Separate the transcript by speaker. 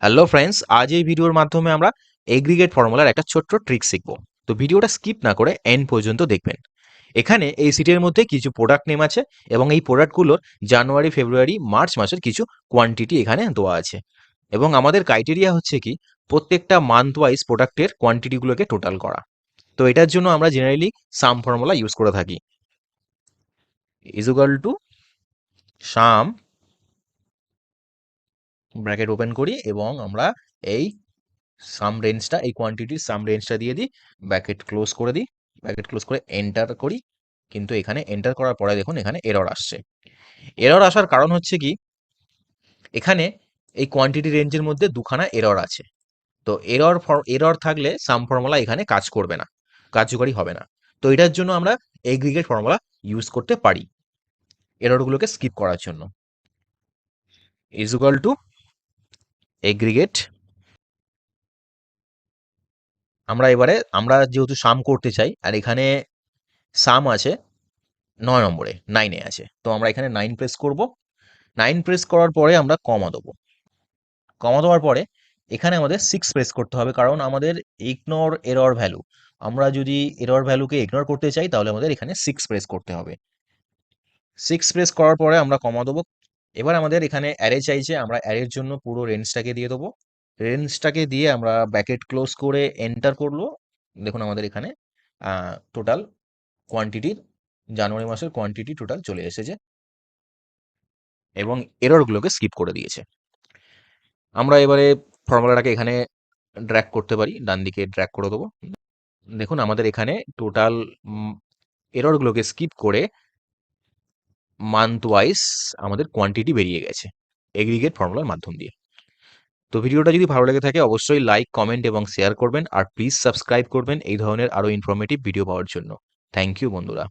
Speaker 1: Hello friends, আজ এই ভিডিওর মাধ্যমে আমরা এগ্রিগেট ফর্মুলার একটা ছোট্ট ট্রিক শিখব। তো ভিডিওটা স্কিপ না করে এন্ড পর্যন্ত দেখবেন। এখানে এই সিটের মধ্যে কিছু প্রোডাক্ট নেম আছে এবং এই প্রোডাক্টগুলোর জানুয়ারি, ফেব্রুয়ারি, মার্চ মাসের কিছু কোয়ান্টিটি এখানে দেওয়া আছে। এবং আমাদের ক্রাইটেরিয়া হচ্ছে কি প্রত্যেকটা মান্থ ওয়াইজ প্রোডাক্টের কোয়ান্টিটিগুলোকে টোটাল করা। তো এটার জন্য আমরা জেনারেলি সাম ফর্মুলা ইউজ করে থাকি। ইজুগাল টু সাম, ব্র্যাকেট ওপেন করি এবং আমরা এই সাম রেঞ্জটা, এই কোয়ান্টিটির সাম রেঞ্জটা দিয়ে দিই, ব্র্যাকেট ক্লোজ করে দিই, ব্র্যাকেট ক্লোজ করে এন্টার করি। কিন্তু এখানে এন্টার করার পরে দেখুন এখানে এরর আসছে। এরর আসার কারণ হচ্ছে কি, এখানে এই কোয়ান্টিটি রেঞ্জের মধ্যে দুখানা এরর আছে। তো এরর থাকলে সাম ফর্মুলা এখানে কাজ করবে না, কার্যকরী হবে না। তো এটার জন্য আমরা এগ্রিগেট ফর্মুলা ইউজ করতে পারি এররগুলোকে স্কিপ করার জন্য। ইজ ইকুয়াল টু এগ্রিগেট, আমরা যেহেতু সাম করতে চাই আর এখানে সাম আছে ৯ নম্বরে, 9 এ আছে। তো আমরা এখানে 9 প্রেস করব। 9 প্রেস করার পরে আমরা কমা দেবো। কমা দেওয়ার পরে এখানে আমাদের 6 প্রেস করতে হবে, কারণ আমাদের ইগনোর এরর ভ্যালু। আমরা যদি এরর ভ্যালুকে ইগনোর করতে চাই তাহলে আমাদের এখানে 6 প্রেস করতে হবে। 6 প্রেস করার পরে আমরা কমা দেবো। এবার আমাদের এখানে অ্যারে চাইছে, আমরা অ্যারের জন্য পুরো রেঞ্জটাকে দিয়ে দেবো। রেঞ্জটাকে দিয়ে আমরা ব্র্যাকেট ক্লোজ করে এন্টার করলো। দেখুন আমাদের এখানে টোটাল কোয়ান্টিটির, জানুয়ারি মাসের কোয়ান্টিটি টোটাল চলে এসেছে এবং এররগুলোকে স্কিপ করে দিয়েছে। আমরা এবারে ফর্মুলাটাকে এখানে ড্র্যাগ করতে পারি, ডান দিকে ড্র্যাগ করে দেবো। দেখুন আমাদের এখানে টোটাল এররগুলোকে স্কিপ করে মান্থ ওয়াইজ আমাদের কোয়ান্টিটি বেরিয়ে গেছে এগ্রিগেট ফর্মুলার মাধ্যম দিয়ে। তো ভিডিওটা যদি ভালো লেগে থাকে অবশ্যই লাইক, কমেন্ট এবং শেয়ার করবেন, আর প্লিজ সাবস্ক্রাইব করবেন এই ধরনের আরও ইনফরমেটিভ ভিডিও পাওয়ার জন্য। থ্যাংক ইউ বন্ধুরা।